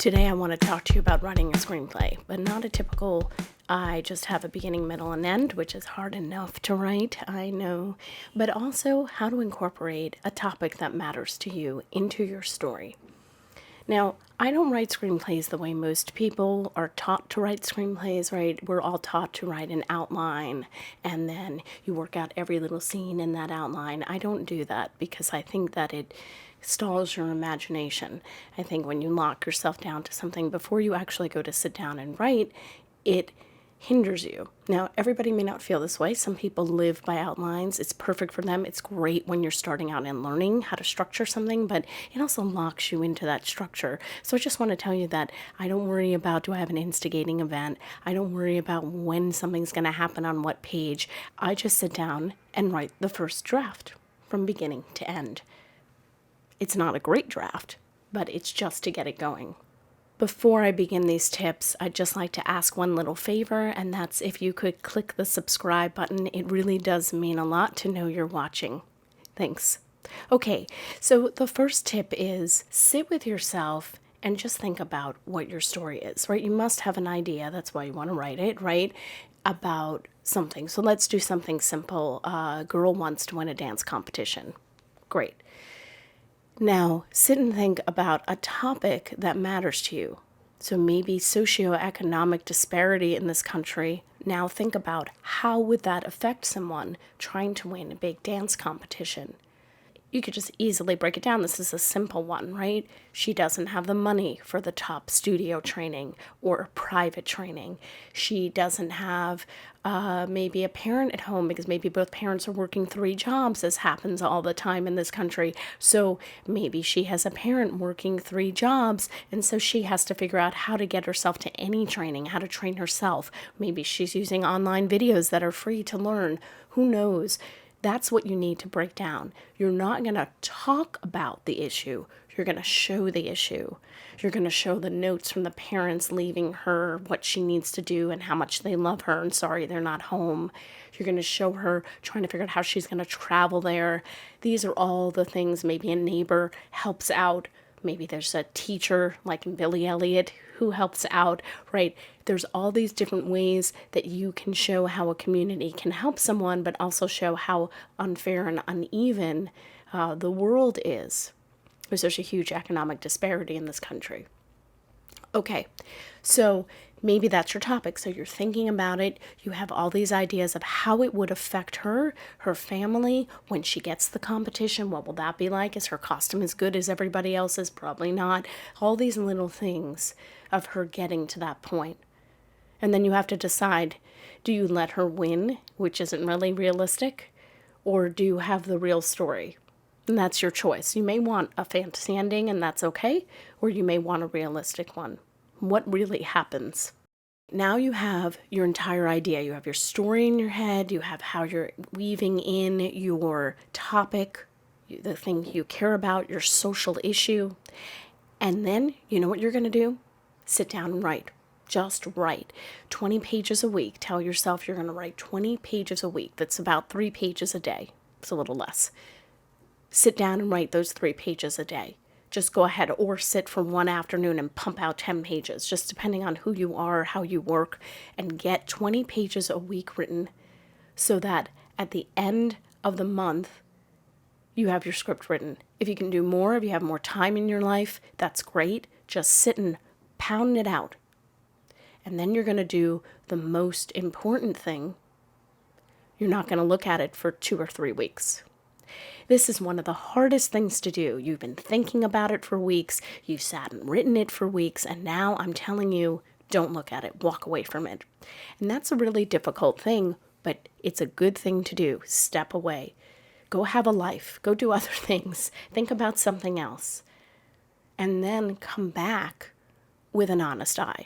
Today I want to talk to you about writing a screenplay, but not a typical, I just have a beginning, middle, and end, which is hard enough to write, I know, but also how to incorporate a topic that matters to you into your story. Now, I don't write screenplays the way most people are taught to write screenplays, right? We're all taught to write an outline and then you work out every little scene in that outline. I don't do that because I think that it stalls your imagination. I think when you lock yourself down to something before you actually go to sit down and write, it hinders you. Now, everybody may not feel this way. Some people live by outlines. It's perfect for them. It's great when you're starting out and learning how to structure something, but it also locks you into that structure. So I just want to tell you that I don't worry about, do I have an instigating event? I don't worry about when something's going to happen on what page. I just sit down and write the first draft from beginning to end. It's not a great draft, but it's just to get it going. Before I begin these tips, I'd just like to ask one little favor, and that's if you could click the subscribe button. It really does mean a lot to know you're watching. Thanks. Okay, so the first tip is sit with yourself and just think about what your story is, right? You must have an idea, that's why you want to write it, right? About something. So let's do something simple. A girl wants to win a dance competition. Great. Now, sit and think about a topic that matters to you. So maybe socioeconomic disparity in this country. Now think about how would that affect someone trying to win a big dance competition. You could just easily break it down. This is a simple one, right? She doesn't have the money for the top studio training or private training. She doesn't have maybe a parent at home because maybe both parents are working 3 jobs. This happens all the time in this country. So maybe she has a parent working 3 jobs, and so she has to figure out how to get herself to any training, how to train herself. Maybe she's using online videos that are free to learn. Who knows? That's what you need to break down. You're not going to talk about the issue. You're going to show the issue. You're going to show the notes from the parents leaving her, what she needs to do and how much they love her and sorry they're not home. You're going to show her trying to figure out how she's going to travel there. These are all the things. Maybe a neighbor helps out. Maybe there's a teacher like in Billy Elliot who helps out, right? There's all these different ways that you can show how a community can help someone, but also show how unfair and uneven the world is. Because there's a huge economic disparity in this country. Okay, so maybe that's your topic. So you're thinking about it. You have all these ideas of how it would affect her, her family, when she gets the competition. What will that be like? Is her costume as good as everybody else's? Probably not. All these little things of her getting to that point. And then you have to decide, do you let her win, which isn't really realistic, or do you have the real story? And that's your choice. You may want a fantasy ending, and that's okay, or you may want a realistic one. What really happens? Now you have your entire idea. You have your story in your head. You have how you're weaving in your topic, the thing you care about, your social issue. And then, you know what you're going to do? Sit down and write. Just write 20 pages a week. Tell yourself you're going to write 20 pages a week. That's about 3 pages a day. It's a little less. Sit down and write those 3 pages a day. Just go ahead or sit for one afternoon and pump out 10 pages, just depending on who you are, how you work, and get 20 pages a week written so that at the end of the month, you have your script written. If you can do more, if you have more time in your life, that's great. Just sit and pound it out. And then you're going to do the most important thing. You're not going to look at it for 2 or 3 weeks. This is one of the hardest things to do. You've been thinking about it for weeks. You sat and written it for weeks. And now I'm telling you, don't look at it. Walk away from it. And that's a really difficult thing, but it's a good thing to do. Step away. Go have a life. Go do other things. Think about something else. And then come back with an honest eye.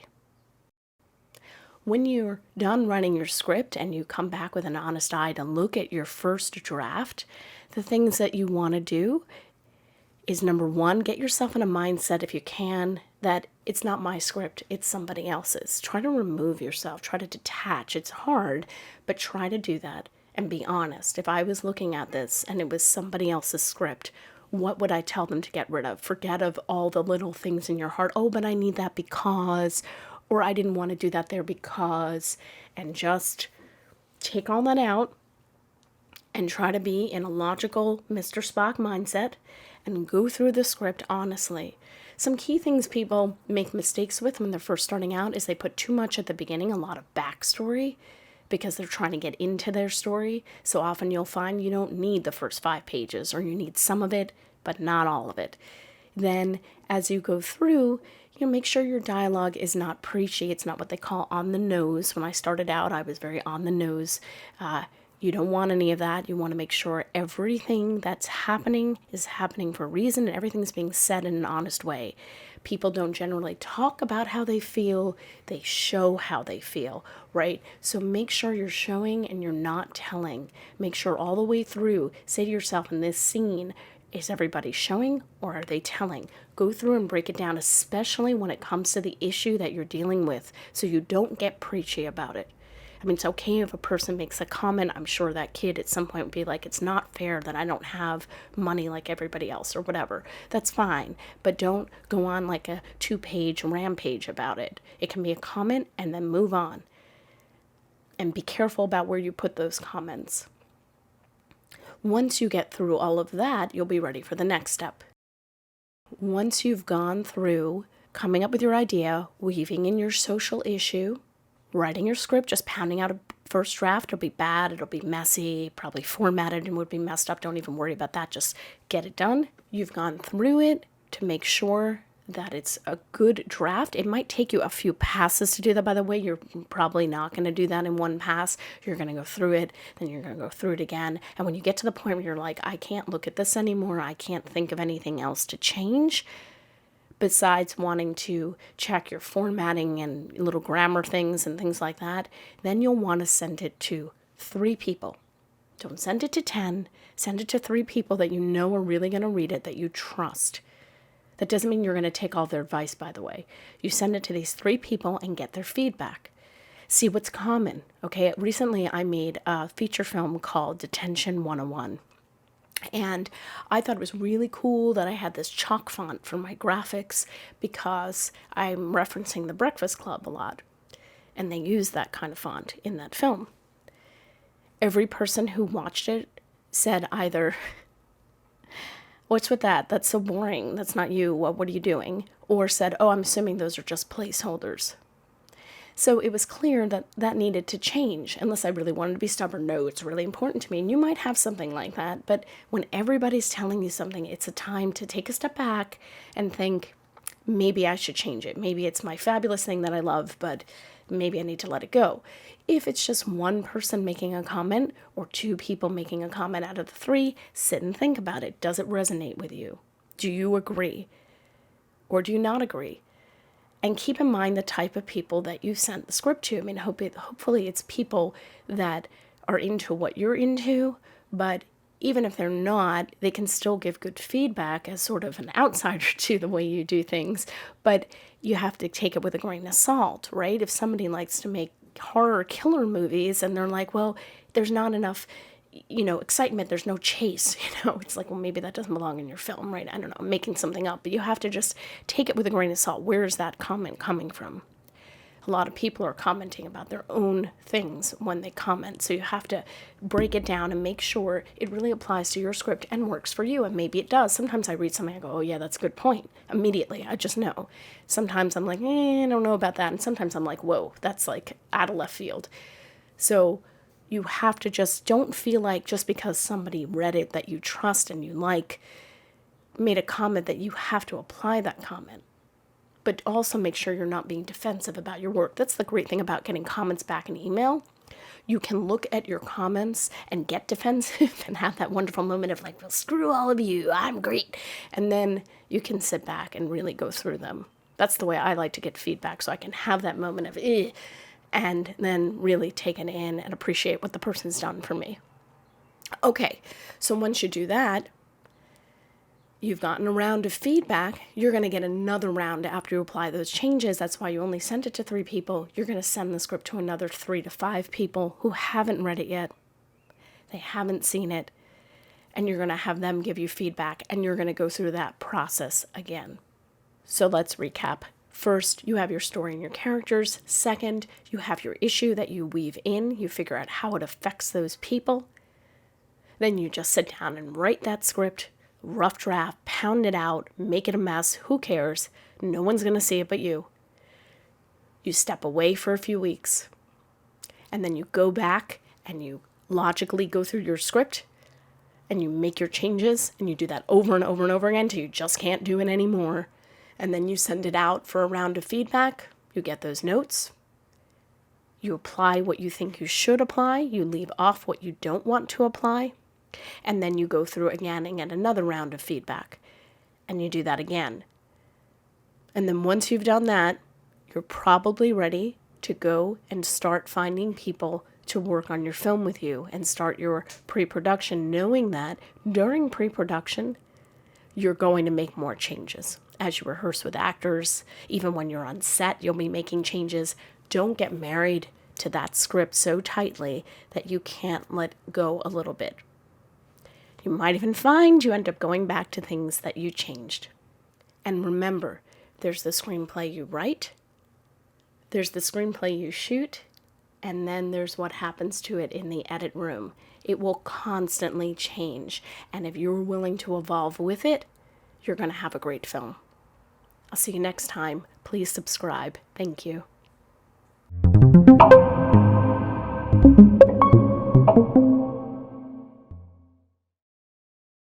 When you're done writing your script and you come back with an honest eye to look at your first draft, the things that you want to do is, number 1, get yourself in a mindset, if you can, that it's not my script, it's somebody else's. Try to remove yourself, try to detach. It's hard, but try to do that and be honest. If I was looking at this and it was somebody else's script, What would I tell them to get rid of? Forget of all the little things in your heart. Oh, but I need that because, or I didn't want to do that there because, and just take all that out and try to be in a logical Mr. Spock mindset and go through the script honestly. Some key things people make mistakes with when they're first starting out is they put too much at the beginning, a lot of backstory, because they're trying to get into their story. So often you'll find you don't need the first 5 pages, or you need some of it, but not all of it. Then as you go through, make sure your dialogue is not preachy. It's not what they call on the nose. When I started out, I was very on the nose. You don't want any of that. You want to make sure everything that's happening is happening for a reason and everything's being said in an honest way. People don't generally talk about how they feel. They show how they feel, right? So make sure you're showing and you're not telling. Make sure all the way through, say to yourself, in this scene, is everybody showing or are they telling? Go through and break it down, especially when it comes to the issue that you're dealing with, so you don't get preachy about it. I mean, it's okay if a person makes a comment. I'm sure that kid at some point would be like, it's not fair that I don't have money like everybody else or whatever. That's fine. But don't go on like a 2-page rampage about it. It can be a comment and then move on. And be careful about where you put those comments. Once you get through all of that, you'll be ready for the next step. Once you've gone through coming up with your idea, weaving in your social issue, writing your script, just pounding out a first draft, it'll be bad, it'll be messy, probably formatted and would be messed up. Don't even worry about that. Just get it done. You've gone through it to make sure that it's a good draft. It might take you a few passes to do that, by the way. You're probably not going to do that in one pass. You're going to go through it, then you're going to go through it again. And when you get to the point where you're like, I can't look at this anymore, I can't think of anything else to change, besides wanting to check your formatting and little grammar things and things like that, then you'll want to send it to 3 people. Don't send it to 10. Send it to 3 people that you know are really going to read it, that you trust. That doesn't mean you're going to take all their advice, by the way. You send it to these 3 people and get their feedback. See what's common. Okay, recently I made a feature film called Detention 101. And I thought it was really cool that I had this chalk font for my graphics because I'm referencing the Breakfast Club a lot. And they use that kind of font in that film. Every person who watched it said either, what's with that? That's so boring. That's not you. What are you doing? Or said, oh, I'm assuming those are just placeholders. So it was clear that that needed to change, unless I really wanted to be stubborn. No, it's really important to me. And you might have something like that, but when everybody's telling you something, it's a time to take a step back and think, maybe I should change it. Maybe it's my fabulous thing that I love, but maybe I need to let it go. If it's just one person making a comment or 2 people making a comment out of the 3, sit and think about it. Does it resonate with you? Do you agree? Or do you not agree? And keep in mind the type of people that you sent the script to. I mean, hopefully it's people that are into what you're into, but even if they're not, they can still give good feedback as sort of an outsider to the way you do things. But you have to take it with a grain of salt, right? If somebody likes to make horror killer movies and they're like, well, there's not enough excitement, there's no chase, it's like, well, maybe that doesn't belong in your film, right? I don't know, I'm making something up, but you have to just take it with a grain of salt. Where is that comment coming from? A lot of people are commenting about their own things when they comment, so you have to break it down and make sure it really applies to your script and works for you, and maybe it does. Sometimes I read something, I go, oh yeah, that's a good point. Immediately, I just know. Sometimes I'm like, I don't know about that, and sometimes I'm like, whoa, that's like out of left field. So you have to don't feel like just because somebody read it that you trust and you like, made a comment, that you have to apply that comment. But also make sure you're not being defensive about your work. That's the great thing about getting comments back in email. You can look at your comments and get defensive and have that wonderful moment of like, well, screw all of you, I'm great. And then you can sit back and really go through them. That's the way I like to get feedback, so I can have that moment of, and then really take it in and appreciate what the person's done for me. Okay, so once you do that, you've gotten a round of feedback. You're going to get another round after you apply those changes. That's why you only sent it to 3 people. You're going to send the script to another 3 to 5 people who haven't read it yet. They haven't seen it. and you're going to have them give you feedback, and you're going to go through that process again. So let's recap. First, you have your story and your characters. Second, you have your issue that you weave in. You figure out how it affects those people. Then you just sit down and write that script, rough draft, pound it out, make it a mess. Who cares? No one's going to see it but you. You step away for a few weeks, and then you go back and you logically go through your script and you make your changes, and you do that over and over and over again until you just can't do it anymore. And then you send it out for a round of feedback. You get those notes. You apply what you think you should apply. You leave off what you don't want to apply. And then you go through again and get another round of feedback. And you do that again. And then once you've done that, you're probably ready to go and start finding people to work on your film with you and start your pre-production, knowing that during pre-production, you're going to make more changes. As you rehearse with actors, even when you're on set, you'll be making changes. Don't get married to that script so tightly that you can't let go a little bit. You might even find you end up going back to things that you changed. And remember, there's the screenplay you write, there's the screenplay you shoot, and then there's what happens to it in the edit room. It will constantly change. And if you're willing to evolve with it, you're going to have a great film. I'll see you next time. Please subscribe. Thank you.